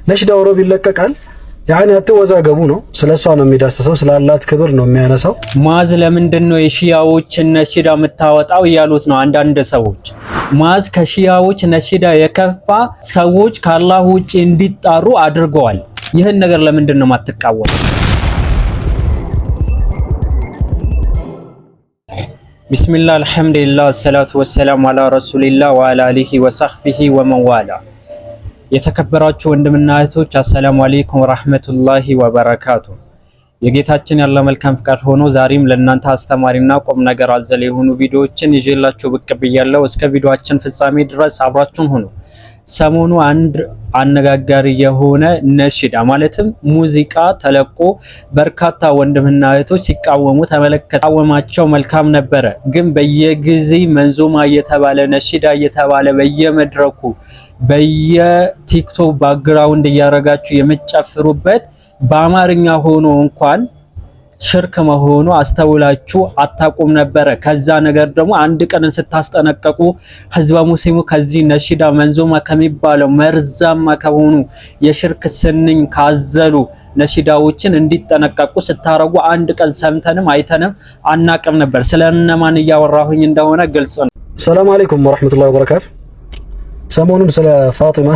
ነሽዳው ሮብ ይለቀቃል። ያኔ አትወዛገቡ ነው። ስለሷ ነው የሚዳስሰው፣ ስላላት ክብር ነው የሚያነሳው። ሙአዝ ለምንድን ነው የሺያዎች ነሽዳ የምታወጣው እያሉት ነው አንዳንድ ሰዎች። ሙአዝ ከሺያዎች ነሽዳ የከፋ ሰዎች ከአላህ ውጪ እንዲጣሩ አድርገዋል። ይህን ነገር ለምንድን ነው የማትቃወሙ? ቢስሚላህ አልሐምዱሊላህ ሰላቱ ወሰላሙ አላ ረሱሊላህ ወአላ አሊሂ ወሰህቢሂ ወመንዋላ። የተከበራችሁ ወንድምና እህቶች አሰላሙ አለይኩም ወራህመቱላሂ ወበረካቱ። የጌታችን ያለ መልካም ፍቃድ ሆኖ ዛሬም ለእናንተ አስተማሪና ቁም ነገር አዘል የሆኑ ቪዲዮዎችን ይዤላችሁ ብቅ ብያለሁ። እስከ ቪዲዮአችን ፍጻሜ ድረስ አብራችሁን ሁኑ። ሰሞኑ አንድ አነጋጋሪ የሆነ ነሽዳ ማለትም ሙዚቃ ተለቆ በርካታ ወንድምና እህቶች ሲቃወሙ ተመለከታቸው። መልካም ነበረ፣ ግን በየጊዜ መንዞማ እየተባለ ነሽዳ እየተባለ በየመድረኩ በየቲክቶክ ባክግራውንድ እያረጋችሁ የምትጨፍሩበት በአማርኛ ሆኖ እንኳን ሽርክ መሆኑ አስተውላችሁ አታቁም ነበረ። ከዛ ነገር ደግሞ አንድ ቀን ስታስጠነቀቁ ህዝበ ሙስሊሙ ከዚህ ነሽዳ መንዞማ ከሚባለው መርዛማ ከሆኑ የሽርክ ስንኝ ካዘሉ ነሽዳዎችን እንዲጠነቀቁ ስታረጉ አንድ ቀን ሰምተንም አይተንም አናቅም ነበር። ስለነማን እያወራሁኝ እንደሆነ ግልጽ ነው። ሰላም አለይኩም ወራህመቱላሂ ወበረካቱ። ሰሞኑን ስለ ፋጢማ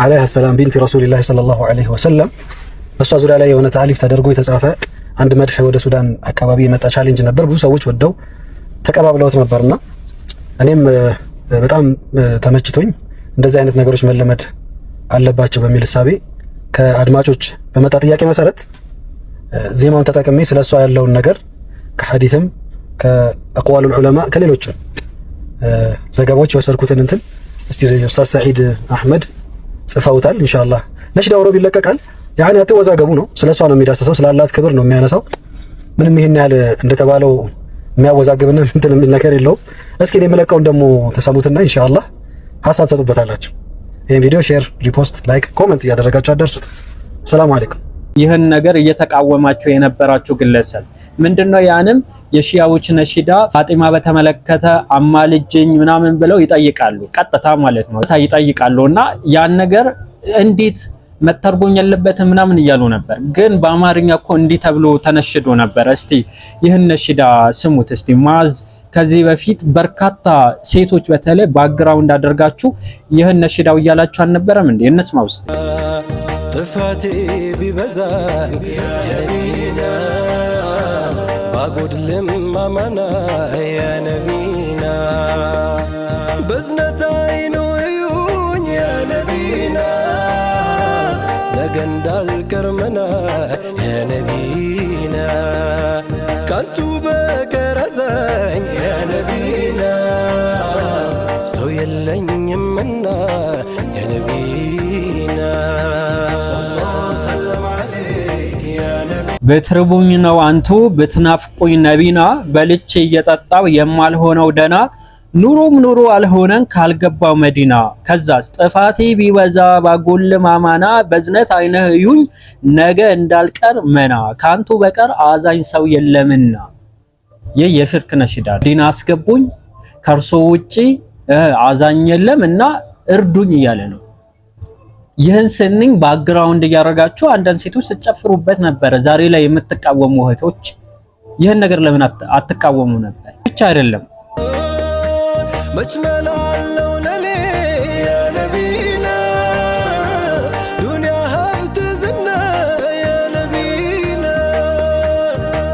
አለይሃ ሰላም ቢንት ረሱልላህ ሰለላሁ ዐለይሂ ወሰለም በሷ ዙሪያ ላይ የሆነ ታሊፍ ተደርጎ የተጻፈ አንድ መድህ ወደ ሱዳን አካባቢ የመጣ ቻሌንጅ ነበር። ብዙ ሰዎች ወደው ተቀባብለውት ነበርና እኔም በጣም ተመችቶኝ እንደዚህ አይነት ነገሮች መለመድ አለባቸው በሚል እሳቤ ከአድማጮች በመጣ ጥያቄ መሰረት ዜማውን ተጠቅሜ ስለሷ ያለውን ነገር ከሐዲስም ከአቅዋሉል ዑለማ ከሌሎችም ዘገባዎች የወሰድኩትን እንትን እስቲ ኡስታዝ ሰዒድ አህመድ ጽፈውታል። ኢንሻአላህ ነሽዳው ሮብ ይለቀቃል። ያኔ አትወዛገቡ ነው። ስለሷ ነው የሚዳስሰው፣ ስላላት ክብር ነው የሚያነሳው። ምንም ይሄን ያህል እንደተባለው የሚያወዛግብና እንትን የሚል ነገር የለውም። እስኪ እኔ የምለቀውን ደግሞ ተሰሙትና ኢንሻአላህ ሐሳብ ተጡበታላችሁ። ይሄን ቪዲዮ ሼር፣ ሪፖስት፣ ላይክ፣ ኮሜንት እያደረጋችሁ አደርሱት። ሰላም አለይኩም። ይህን ነገር እየተቃወማችሁ የነበራችሁ ግለሰብ ምንድነው ያንም የሺያዎች ነሽዳ ፋጢማ በተመለከተ አማልጅኝ ምናምን ብለው ይጠይቃሉ። ቀጥታ ማለት ነው ይጠይቃሉና ያን ነገር እንዴት መተርጎኝ ያለበትን ምናምን እያሉ ነበር። ግን በአማርኛ እኮ እንዲህ ተብሎ ተነሽዶ ነበር። እስቲ ይህን ነሽዳ ስሙት። እስቲ ሙአዝ ከዚህ በፊት በርካታ ሴቶች በተለይ ባክግራውንድ አድርጋችሁ ይህን ነሽዳው እያላችሁ አልነበረም እንዴ? እንስማ ውስጥ ጥፋቴ ቢበዛ የነቢና ባጎድልም አማና የነቢና በዝነት አይኑ እዩኝ የነቢና ለገንዳል ከርመና የነቢና ካንቱ በቀረዘኝ የነቢና ሰው የለኝምና የነቢና ሰለም አለይክ የነቢ በትርቡኝ ነው አንቱ ብትናፍቁኝ ነቢና በልቼ እየጠጣው የማልሆነው ደና ኑሮም ኑሮ አልሆነን ካልገባው መዲና ከዛስ ጥፋቴ ቢበዛ ባጎልም አማና በዝነት አይነህ እዩኝ ነገ እንዳልቀር መና ካንቱ በቀር አዛኝ ሰው የለምና። ይህ የሽርክ ነሽዳ ዲና አስገቡኝ ከርሶ ውጪ አዛኝ የለም እና እርዱኝ እያለ ነው። ይህን ስንኝ ባክግራውንድ እያረጋችሁ አንዳንድ ሴቶች ሲጨፍሩበት ነበር። ዛሬ ላይ የምትቃወሙ እህቶች ይህን ነገር ለምን አትቃወሙ ነበር? ብቻ አይደለም መችመላለው ለኔ የነቢና ዱንያ ሀብት ዝና የነቢና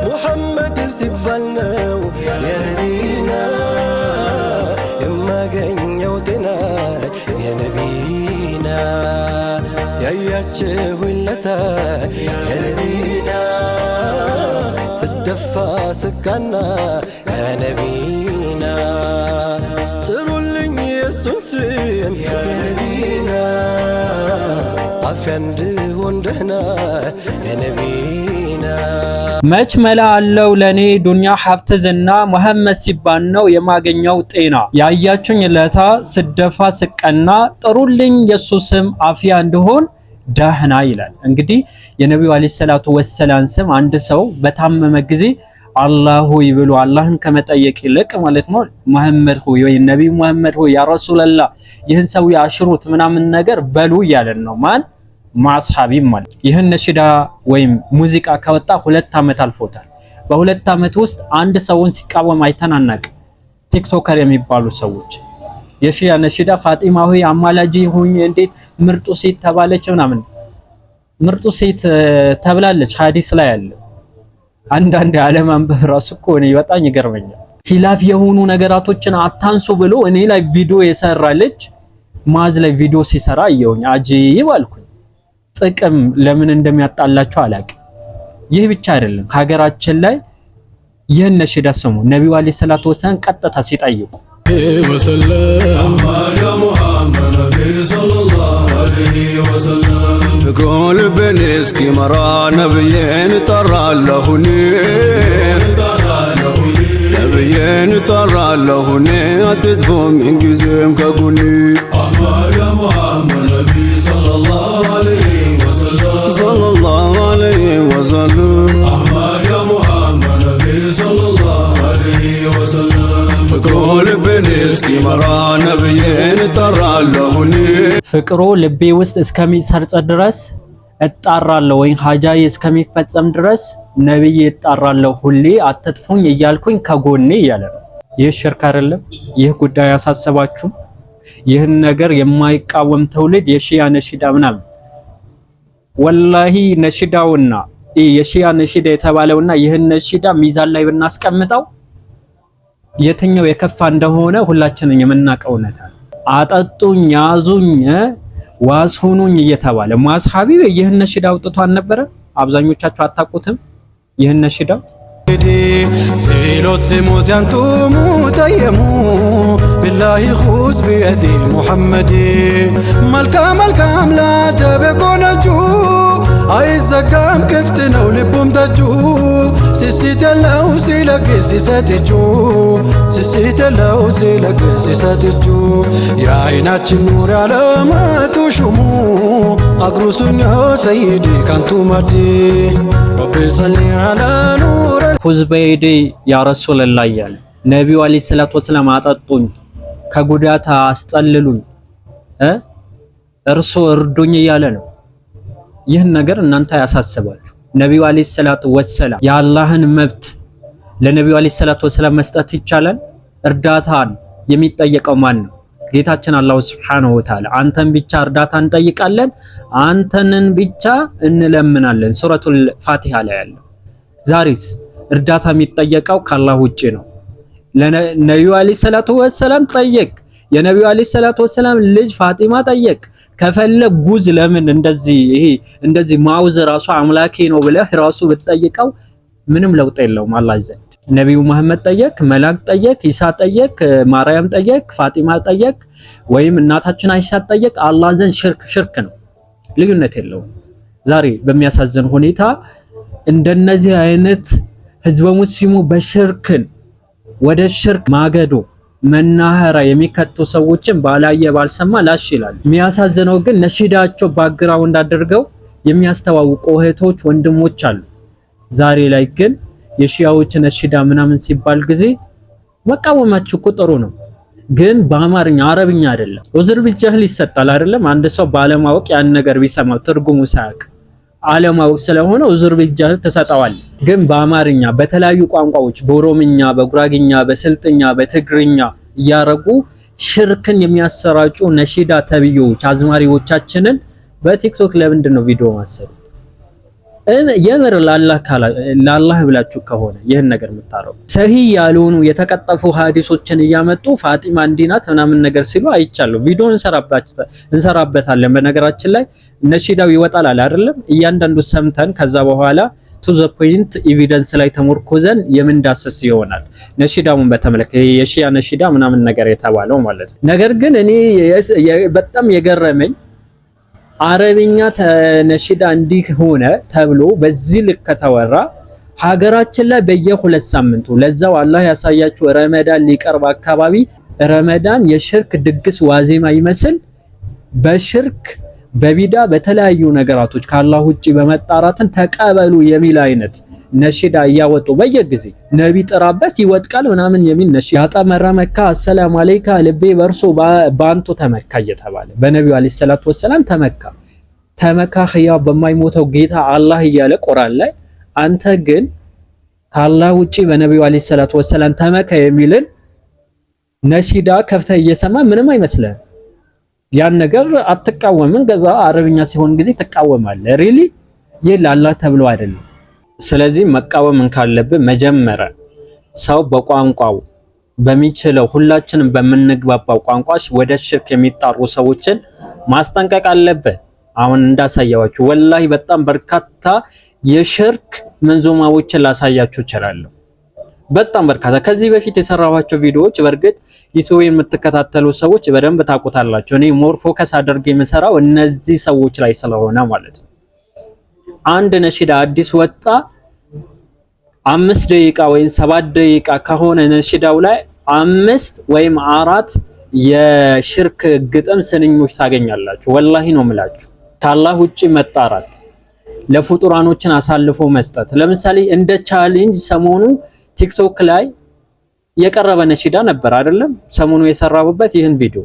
ሙሐመድ ሲባል ነው የነቢና የማገኘው ጤና የነቢና ያያችሁለታ የነቢና ስደፋ ስቃና የነቢና ጥሩልኝ የሱን ስም የነቢና አፍያ እንድሆን ደህና የነቢና መች መላ አለው ለኔ ዱንያ ሀብት ዝና መሐመድ ሲባል ነው የማገኘው ጤና ያያችሁኝ ለታ ስደፋ ስቀና ጥሩልኝ የሱ ስም አፍያ እንድሆን ደህና ይላል። እንግዲህ የነብዩ አለይሂ ሰላቱ ወሰላም ስም አንድ ሰው በታመመ ጊዜ አላህ ሆይ ብሎ አላህን ከመጠየቅ ይልቅ ማለት ነው መሐመድ ሆይ ወይ ነብዩ መሐመድ ሆይ ያ ረሱላህ ይህን ሰው ያሽሩት ምናምን ነገር በሉ እያለን ነው። ማን ማስሐቢም ማለት ይህን ነሽዳ ወይም ሙዚቃ ከወጣ 2 ዓመት አልፎታል። በ2 ዓመት ውስጥ አንድ ሰውን ሲቃወም አይተናናቅ። ቲክቶከር የሚባሉ ሰዎች የሺያ ነሽዳ ፋጢማ ሆይ አማላጂ ሆኝ እንዴት ምርጡ ሴት ተባለች ምናምን ምርጡ ሴት ተብላለች ሐዲስ ላይ አለ። አንዳንድ ዓለማንበብ ራሱ እኮ እኔ በጣም ይገርመኛል። ኺላፍ የሆኑ ነገራቶችን አታንሱ ብሎ እኔ ላይ ቪዲዮ የሰራለች ማዝ ላይ ቪዲዮ ሲሰራ አየሁኝ። አጂብ አልኩኝ። ጥቅም ለምን እንደሚያጣላቸው አላውቅም። ይህ ብቻ አይደለም፣ ሀገራችን ላይ ይህን ነሽዳ ስሙ ነብዩ አለይሂ ሰላቱ ወሰለም ቀጥታ ሲጠይቁ ወሰለም ያ ሙሐመድ ነብይ ሰለላሁ ዐለይሂ ወሰለም ፍቅሩን ልቤን እስኪመራ ነብዬን እጠራለሁኝ ነብዬን እጠራለሁኝ አትጥፉ ምንጊዜም ከጎኔ ያ ሙሐመድ ነብይ ሰለላሁ ዐለይሂ ወሰለም ሰለላሁ ዐለይሂ ወሰለም ያ ሙሐመድ ነብይ ሰለላሁ ዐለይሂ ወሰለም ፍቅሩ ልቤን እስኪመራ ነብዬን እጠራለሁኝ ፍቅሩ ልቤ ውስጥ እስከሚሰርጽ ድረስ እጣራለሁ ወይም ሐጃዬ እስከሚፈጸም ድረስ ነብዬ እጣራለሁ ሁሌ አትጥፉኝ እያልኩኝ ከጎኔ እያለ ነው። ይህ ሽርክ አይደለም? ይህ ጉዳይ ያሳሰባችሁ? ይህን ነገር የማይቃወም ትውልድ የሺያ ነሽዳ ምናምን ወላሂ ነሽዳውና የሺያ ነሽዳ የተባለውና ይህን ነሽዳ ሚዛን ላይ ብናስቀምጠው የትኛው የከፋ እንደሆነ ሁላችንም የምናውቀው እውነታ ነው። አጠጡኝ፣ ያዙኝ፣ ዋስ ሆኑኝ እየተባለ ማስሐቢ ይህን ነሽዳ አውጥቶ አልነበረ? አብዛኞቻችሁ አታውቁትም ይህን ነሽዳ። ሲሎት ሲሞት ያንቱ ሙተየሙ ቢላሂ ኹዝ ቢየዲ ሙሐመድ መልካም መልካም ላጀበ ቆነጁ አይዘጋም ክፍት ነው ልቡም ደጁ ስስት የለው ሲለግስ ሲሰጥጁ ስስት የለው ሲለግስ ሲሰጥጁ የአይናችን ኑር ያለመቱ ሹሙ አግሩሱኛ ሰይዲ ካንቱ ማዲ ረቢ ሰሊ ዐላ ኑር ኹዝ ቢየዲ ያ ረሱለላህ እያለ ነቢዩ አለይሂ ሰላቱ ወሰላም አጠጡኝ፣ ከጉዳት አስጠልሉኝ፣ እርሶ እርዱኝ እያለ ነው። ይህን ነገር እናንተ ያሳስባችሁ። ነቢዩ አለይሂ ሰላቱ ወሰላም የአላህን መብት ለነቢዩ አለይሂ ሰላቱ ወሰላም መስጠት ይቻላል? እርዳታን የሚጠየቀው ማን ነው? ጌታችን አላሁ ሱብሓነሁ ወተዓላ አንተን ብቻ እርዳታ እንጠይቃለን፣ አንተንን ብቻ እንለምናለን። ሱረቱል ፋቲሃ ላይ ያለው። ዛሬስ እርዳታ የሚጠየቀው ከአላህ ውጪ ነው። ለነቢዩ አለይሂ ሰላቱ ወሰላም ጠየቅ፣ የነቢዩ አለይሂ ሰላቱ ወሰላም ልጅ ፋጢማ ጠየቅ። ከፈለግ ጉዝ ለምን እንደዚህ ማውዝ ራሱ አምላኬ ነው ብለህ ራሱ ብትጠይቀው ምንም ለውጥ የለውም አላህ ዘንድ። ነቢዩ መሐመድ ጠየቅ፣ መላክ ጠየቅ፣ ኢሳ ጠየቅ፣ ማርያም ጠየቅ፣ ፋጢማ ጠየቅ፣ ወይም እናታችን አይሻ ጠየቅ፣ አላህ ዘንድ ሽርክ ነው፣ ልዩነት የለውም። ዛሬ በሚያሳዝን ሁኔታ እንደነዚህ አይነት ህዝበ ሙስሊሙ በሽርክን ወደ ሽርክ ማገዶ መናኸራ የሚከቱ ሰዎችን ባላየ ባልሰማ ላሽ ይላል። የሚያሳዝነው ግን ነሽዳቸው ባግራውንድ አድርገው የሚያስተዋውቁ እህቶች ወንድሞች አሉ። ዛሬ ላይ ግን የሺያዎች ነሽዳ ምናምን ሲባል ጊዜ መቃወማችሁ እኮ ጥሩ ነው፣ ግን በአማርኛ አረብኛ አይደለም። ዑዝር ቢልጀህል ይሰጣል አይደለም? አንድ ሰው ባለማወቅ ያን ነገር ቢሰማው ትርጉሙ ሳያውቅ አለማወቅ ስለሆነ ዑዝር ቢልጀህል ተሰጣዋል። ግን በአማርኛ በተለያዩ ቋንቋዎች በኦሮምኛ፣ በጉራግኛ፣ በስልጥኛ፣ በትግርኛ እያረጉ ሽርክን የሚያሰራጩ ነሺዳ ተብዮች አዝማሪዎቻችንን በቲክቶክ ለምንድን ነው ቪዲዮ ማሰሩ? የምር ለአላህ ብላችሁ ከሆነ ይህን ነገር የምታረጉ ሰሂህ ያልሆኑ የተቀጠፉ ሐዲሶችን እያመጡ ፋጢማ እንዲናት ምናምን ነገር ሲሉ አይቻለሁ። ቪዲዮ እንሰራበታለን። በነገራችን ላይ ነሺዳው ይወጣል አይደለም? እያንዳንዱ ሰምተን ከዛ በኋላ ቱ ዘ ፖይንት ኤቪደንስ ላይ ተመርኮዘን የምንዳስስ ይሆናል። ነሺዳውን በተመለከተ የሺያ ነሺዳ ምናምን ነገር የተባለው ማለት ነው። ነገር ግን እኔ በጣም የገረመኝ አረብኛ ነሺዳ እንዲህ ሆነ ተብሎ በዚህ ልክ ከተወራ ሀገራችን ላይ በየ2 ሳምንቱ ለዛው አላህ ያሳያችሁ ረመዳን ሊቀርብ አካባቢ ረመዳን የሽርክ ድግስ ዋዜማ ይመስል በሽርክ በቢዳ በተለያዩ ነገራቶች ከአላህ ውጪ በመጣራትን ተቀበሉ የሚል አይነት ነሺዳ እያወጡ በየጊዜ ነቢ ጥራበት ይወጥቃል ምናምን የሚል ነሺዳ ያጠመረ መካ አሰላሙ አለይካ ልቤ በርሶ ባንቶ ተመካ እየተባለ በነቢዩ አለይሂ ሰላቱ ወሰላም ተመካ። ተመካኸያ በማይሞተው ጌታ አላህ እያለ ቁርአን ላይ አንተ ግን ከአላህ ውጪ በነብዩ አለይሂ ሰላቱ ወሰለም ተመካ የሚልን ነሺዳ ከፍተህ እየሰማ ምንም አይመስልህም። ያን ነገር አትቃወምን። ገዛ አረብኛ ሲሆን ጊዜ ትቃወማለህ። ሪሊ ይህ ለአላህ ተብሎ አይደለም። ስለዚህ መቃወምን ካለብህ መጀመሪያ ሰው በቋንቋው በሚችለው ሁላችንም በምንግባባው ቋንቋ ወደ ሽርክ የሚጣሩ ሰዎችን ማስጠንቀቅ አለብህ። አሁን እንዳሳያችሁ ወላሂ በጣም በርካታ የሽርክ መንዞማዎችን ላሳያችሁ እችላለሁ። በጣም በርካታ ከዚህ በፊት የሰራኋቸው ቪዲዮዎች በእርግጥ ዩቲዩብ የምትከታተሉ ሰዎች በደንብ ታውቁታላችሁ። እኔ ሞር ፎከስ አድርጌ የምሰራው እነዚህ ሰዎች ላይ ስለሆነ ማለት ነው። አንድ ነሺዳ አዲስ ወጣ 5 ደቂቃ ወይም 7 ደቂቃ ከሆነ ነሺዳው ላይ 5 ወይም 4 የሽርክ ግጥም ስንኞች ታገኛላችሁ። ወላሂ ነው የምላችሁ። ከአላህ ውጪ መጣራት፣ ለፍጡራኖችን አሳልፎ መስጠት። ለምሳሌ እንደ ቻሌንጅ ሰሞኑ ቲክቶክ ላይ የቀረበ ነሺዳ ነበር አይደለም? ሰሞኑ የሰራቡበት ይህን ቪዲዮ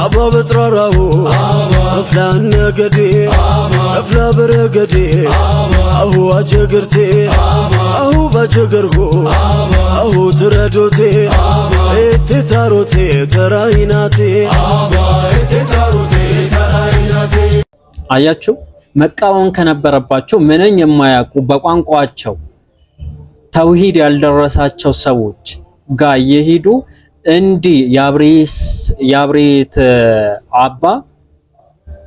አባ በጥራራው አፍላን ነገዴ አፍላ በረገዴ አሁ አጀግርቴ አሁ ባጀገርሁ አሁ ትረዶቴ እቴታሮቴ ተራይናቴ አያችሁ፣ መቃወም ከነበረባቸው ምንን የማያውቁ በቋንቋቸው ተውሂድ ያልደረሳቸው ሰዎች ጋር የሄዱ እንዲህ የአብሬት አባ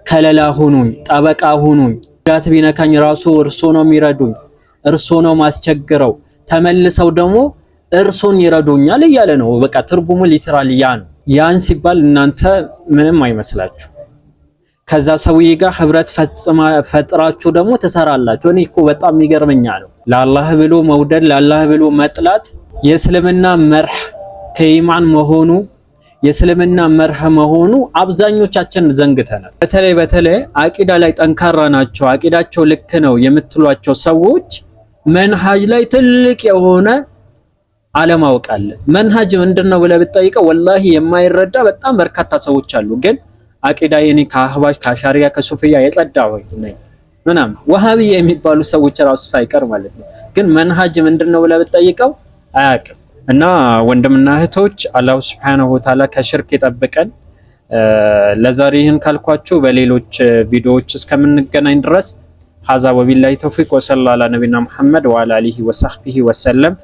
ከለላ ሁኑኝ፣ ጠበቃ ሁኑኝ፣ ጋት ቢነካኝ ራሱ እርሶ ነው የሚረዱኝ፣ እርሶ ነው ማስቸግረው፣ ተመልሰው ደግሞ እርሶን ይረዱኛል እያለ ነው። በቃ ትርጉሙ ሊትራሊ ያ ነው። ያን ሲባል እናንተ ምንም አይመስላችሁ። ከዛ ሰውዬ ጋር ህብረት ፈጥራችሁ ደግሞ ትሰራላችሁ። እኔ እኮ በጣም ይገርመኛ ነው። ለአላህ ብሎ መውደድ፣ ለአላህ ብሎ መጥላት የእስልምና መርህ ከኢማን መሆኑ የእስልምና መርህ መሆኑ አብዛኞቻችን ዘንግተናል። በተለይ አቂዳ ላይ ጠንካራ ናቸው፣ አቂዳቸው ልክ ነው የምትሏቸው ሰዎች መንሃጅ ላይ ትልቅ የሆነ አለማወቅ አለ። መንሃጅ ምንድነው ብለህ ብትጠይቀው ወላሂ የማይረዳ በጣም በርካታ ሰዎች አሉ። ግን አቂዳ የኔ ከአህባሽ ከአሻሪያ ከሱፊያ የጸዳው ነኝ ምናምን ወሃቢያ የሚባሉ ሰዎች ራሱ ሳይቀር ማለት ነው። ግን መንሃጅ ምንድነው ብለህ ብትጠይቀው አያውቅም። እና ወንድምና እህቶች አላሁ ሱብሓነሁ ወተዓላ ከሽርክ ይጠብቀን። ለዛሬ ይህን ካልኳችሁ በሌሎች ቪዲዮዎች እስከምንገናኝ ድረስ ሀዛ ወቢላሂ ተውፊቅ ወሰለላሁ ዐላ ነቢና ሙሐመድ ወዐላ አሊሂ ወሰህቢሂ ወሰለም።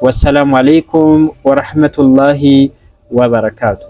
ወሰላሙ አለይኩም ወረህመቱላሂ ወበረካቱ።